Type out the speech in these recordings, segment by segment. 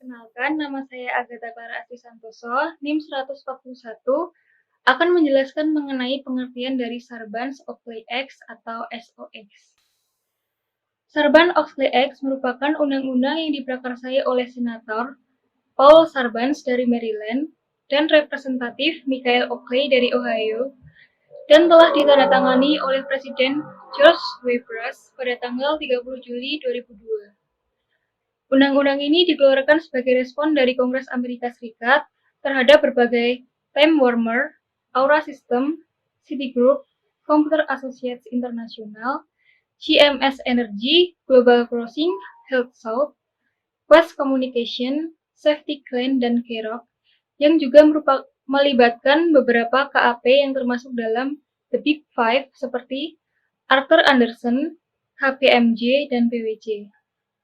Perkenalkan, nama saya Agatha Clara Asti Santoso, NIM 141, akan menjelaskan mengenai pengertian dari Sarbanes-Oxley Act atau SOX. Sarbanes-Oxley Act merupakan undang-undang yang diprakarsai oleh Senator Paul Sarbanes dari Maryland dan Representatif Michael Oakley dari Ohio, dan telah ditandatangani oleh Presiden George W. Bush pada tanggal 30 Juli 2002. Undang-undang ini dikeluarkan sebagai respon dari Kongres Amerika Serikat terhadap berbagai Time Warner, Aura System, Citigroup, Computer Associates International, GMS Energy, Global Crossing, HealthSouth, West Communication, SafetyCline, dan Keroc, yang juga melibatkan beberapa KAP yang termasuk dalam The Big Five seperti Arthur Andersen, KPMG, dan PwC.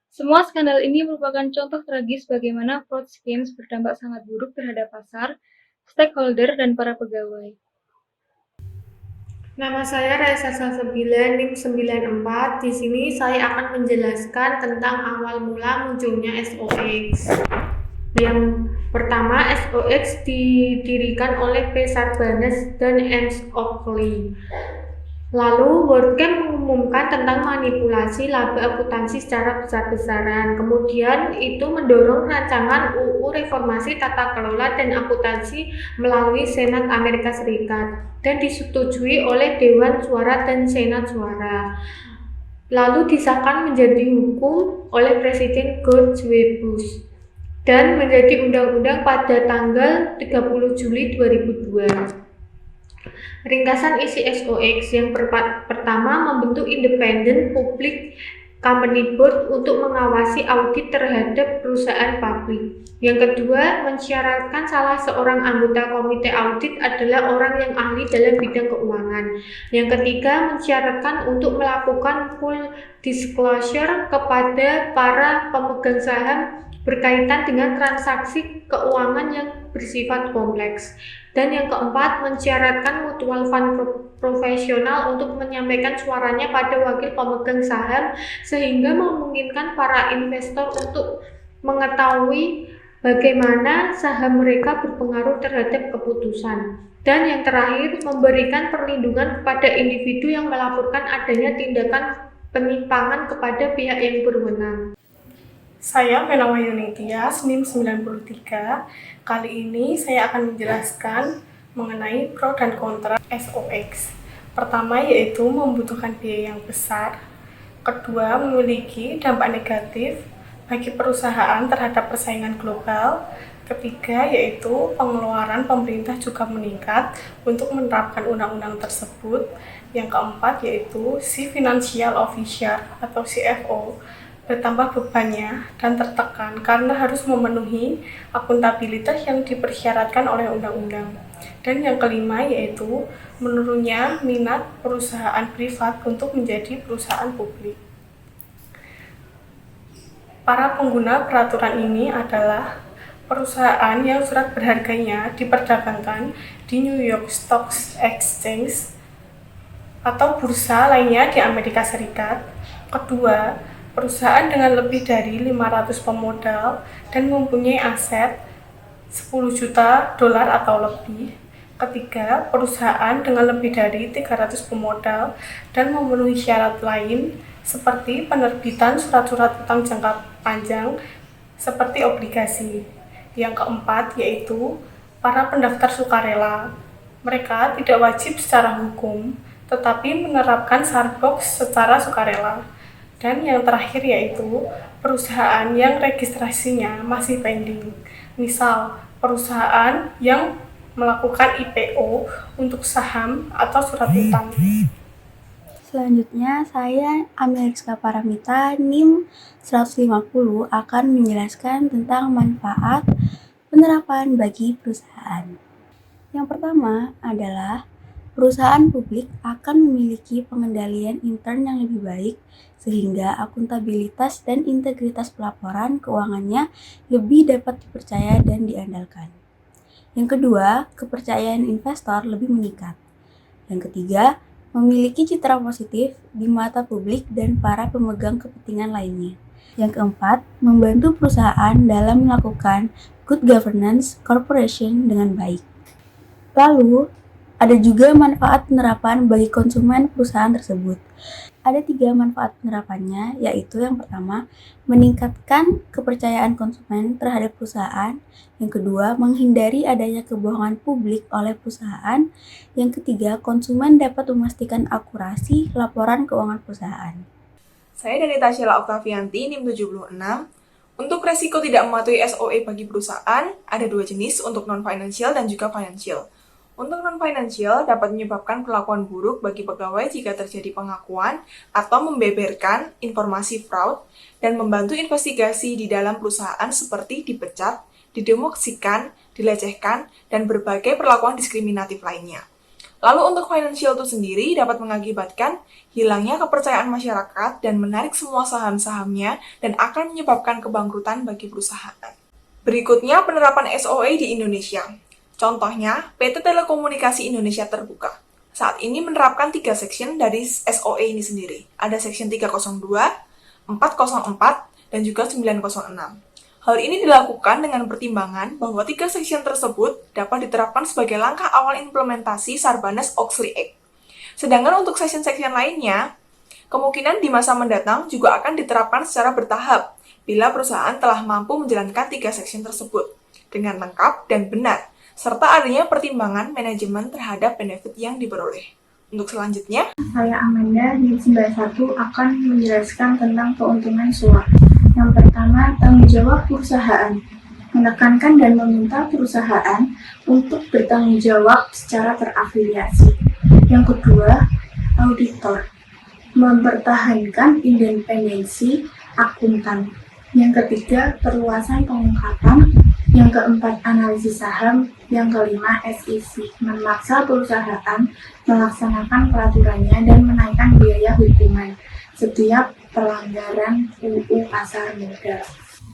Semua skandal ini merupakan contoh tragis bagaimana fraud schemes berdampak sangat buruk terhadap pasar, stakeholder, dan para pegawai. Nama saya Raisa Salsabila, NIM 94. Di sini saya akan menjelaskan tentang awal mula munculnya SOX. Yang pertama, SOX didirikan oleh P. Sarbanes dan M. Oakley. Lalu, WordCamp mengumumkan tentang manipulasi laba akuntansi secara besar-besaran. Kemudian, itu mendorong rancangan UU Reformasi Tata Kelola dan Akuntansi melalui Senat Amerika Serikat dan disetujui oleh Dewan Suara dan Senat Suara. Lalu disahkan menjadi hukum oleh Presiden George W. Bush dan menjadi undang-undang pada tanggal 30 Juli 2002. Ringkasan isi SOX yang pertama membentuk Independent Public Company Board untuk mengawasi audit terhadap perusahaan publik. Yang kedua, mensyaratkan salah seorang anggota komite audit adalah orang yang ahli dalam bidang keuangan. Yang ketiga, mensyaratkan untuk melakukan full disclosure kepada para pemegang saham berkaitan dengan transaksi keuangan yang bersifat kompleks. Dan yang keempat, mensyaratkan mutual fund profesional untuk menyampaikan suaranya pada wakil pemegang saham sehingga memungkinkan para investor untuk mengetahui bagaimana saham mereka berpengaruh terhadap keputusan. Dan yang terakhir, memberikan perlindungan kepada individu yang melaporkan adanya tindakan penyimpangan kepada pihak yang berwenang. Saya Menawa Yunitia, NIM 93. Kali ini saya akan menjelaskan mengenai pro dan kontra SOX. Pertama yaitu membutuhkan biaya yang besar. Kedua, memiliki dampak negatif bagi perusahaan terhadap persaingan global. Ketiga yaitu pengeluaran pemerintah juga meningkat untuk menerapkan undang-undang tersebut. Yang keempat yaitu si Financial Officer atau CFO bertambah bebannya dan tertekan karena harus memenuhi akuntabilitas yang dipersyaratkan oleh undang-undang. Dan yang kelima yaitu menurunnya minat perusahaan privat untuk menjadi perusahaan publik. Para pengguna peraturan ini adalah perusahaan yang surat berharganya diperdagangkan di New York Stock Exchange atau bursa lainnya di Amerika Serikat. Kedua, perusahaan dengan lebih dari 500 pemodal dan mempunyai aset 10 juta dolar atau lebih. Ketiga, perusahaan dengan lebih dari 300 pemodal dan memenuhi syarat lain seperti penerbitan surat-surat utang jangka panjang seperti obligasi. Yang keempat yaitu para pendaftar sukarela. Mereka tidak wajib secara hukum, tetapi menerapkan Sarbox secara sukarela. Dan yang terakhir yaitu perusahaan yang registrasinya masih pending. Misal, perusahaan yang melakukan IPO untuk saham atau surat utang. Selanjutnya, saya Amelia Rizka Paramita, NIM 150 akan menjelaskan tentang manfaat penerapan bagi perusahaan. Yang pertama adalah perusahaan publik akan memiliki pengendalian intern yang lebih baik sehingga akuntabilitas dan integritas pelaporan keuangannya lebih dapat dipercaya dan diandalkan. Yang kedua, kepercayaan investor lebih meningkat. Yang ketiga, memiliki citra positif di mata publik dan para pemegang kepentingan lainnya. Yang keempat, membantu perusahaan dalam melakukan good governance corporation dengan baik. Lalu, ada juga manfaat penerapan bagi konsumen perusahaan tersebut. Ada 3 manfaat penerapannya, yaitu yang pertama, meningkatkan kepercayaan konsumen terhadap perusahaan. Yang kedua, menghindari adanya kebohongan publik oleh perusahaan. Yang ketiga, konsumen dapat memastikan akurasi laporan keuangan perusahaan. Saya Danita Sheila Oktavianti, NIM 76. Untuk resiko tidak mematuhi SOE bagi perusahaan, ada 2 jenis untuk non-financial dan juga financial. Untuk non-financial dapat menyebabkan perlakuan buruk bagi pegawai jika terjadi pengakuan atau membeberkan informasi fraud dan membantu investigasi di dalam perusahaan seperti dipecat, didemoksikan, dilecehkan, dan berbagai perlakuan diskriminatif lainnya. Lalu untuk financial itu sendiri dapat mengakibatkan hilangnya kepercayaan masyarakat dan menarik semua saham-sahamnya dan akan menyebabkan kebangkrutan bagi perusahaan. Berikutnya penerapan SOE di Indonesia. Contohnya, PT Telekomunikasi Indonesia Terbuka. Saat ini menerapkan 3 section dari SOE ini sendiri. Ada section 302, 404, dan juga 906. Hal ini dilakukan dengan pertimbangan bahwa 3 section tersebut dapat diterapkan sebagai langkah awal implementasi Sarbanes-Oxley Act. Sedangkan untuk section-section lainnya, kemungkinan di masa mendatang juga akan diterapkan secara bertahap bila perusahaan telah mampu menjalankan 3 section tersebut dengan lengkap dan benar, serta adanya pertimbangan manajemen terhadap benefit yang diperoleh. Untuk selanjutnya, saya Amanda, NIM 91 akan menjelaskan tentang keuntungan SUA. Yang pertama, tanggung jawab perusahaan. Menekankan dan meminta perusahaan untuk bertanggung jawab secara terafiliasi. Yang kedua, auditor. Mempertahankan independensi akuntan. Yang ketiga, perluasan pengungkapan. Yang keempat, analisis saham. Yang kelima, SEC, memaksa perusahaan melaksanakan peraturannya dan menaikkan biaya hukuman setiap pelanggaran UU Pasar Modal.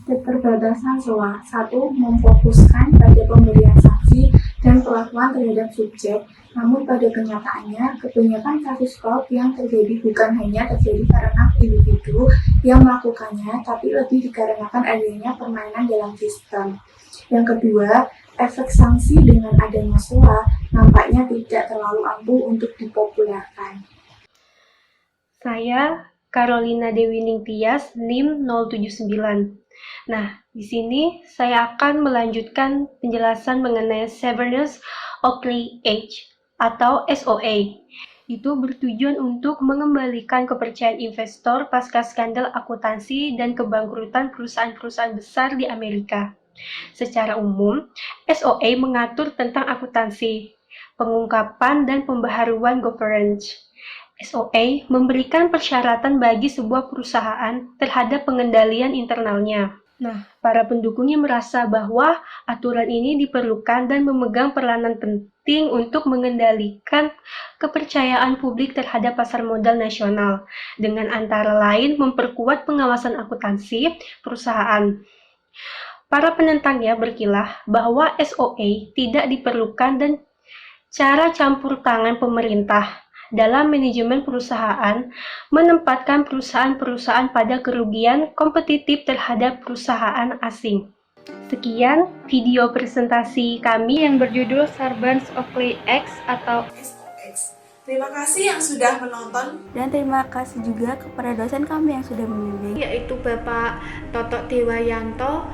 Keterbatasan SOA. 1. Memfokuskan pada pemberian sanksi dan perlakuan terhadap subjek, namun pada kenyataannya, kebanyakan kasus fraud yang terjadi bukan hanya terjadi karena individu yang melakukannya, tapi lebih dikarenakan adanya permainan dalam sistem. Yang kedua, efek sanksi dengan adanya SOA nampaknya tidak terlalu ampuh untuk dipopulerkan. Saya Carolina Dewi Ningtyas, NIM 079. Nah, di sini saya akan melanjutkan penjelasan mengenai Sarbanes-Oxley Act atau SOA. Itu bertujuan untuk mengembalikan kepercayaan investor pasca skandal akuntansi dan kebangkrutan perusahaan-perusahaan besar di Amerika. Secara umum, SOA mengatur tentang akuntansi, pengungkapan, dan pembaharuan governance. SOA memberikan persyaratan bagi sebuah perusahaan terhadap pengendalian internalnya. Nah, para pendukungnya merasa bahwa aturan ini diperlukan dan memegang peranan penting untuk mengendalikan kepercayaan publik terhadap pasar modal nasional, dengan antara lain memperkuat pengawasan akuntansi perusahaan. Para penentangnya berkilah bahwa SOA tidak diperlukan dan cara campur tangan pemerintah dalam manajemen perusahaan menempatkan perusahaan-perusahaan pada kerugian kompetitif terhadap perusahaan asing. Sekian video presentasi kami yang berjudul Sarbanes-Oxley Act atau SOX. Terima kasih yang sudah menonton. Dan terima kasih juga kepada dosen kami yang sudah membimbing, Yaitu Bapak Toto Dewayanto.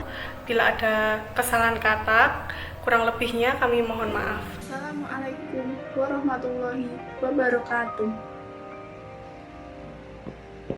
Bila ada kesalahan kata, kurang lebihnya kami mohon maaf. Assalamualaikum warahmatullahi wabarakatuh.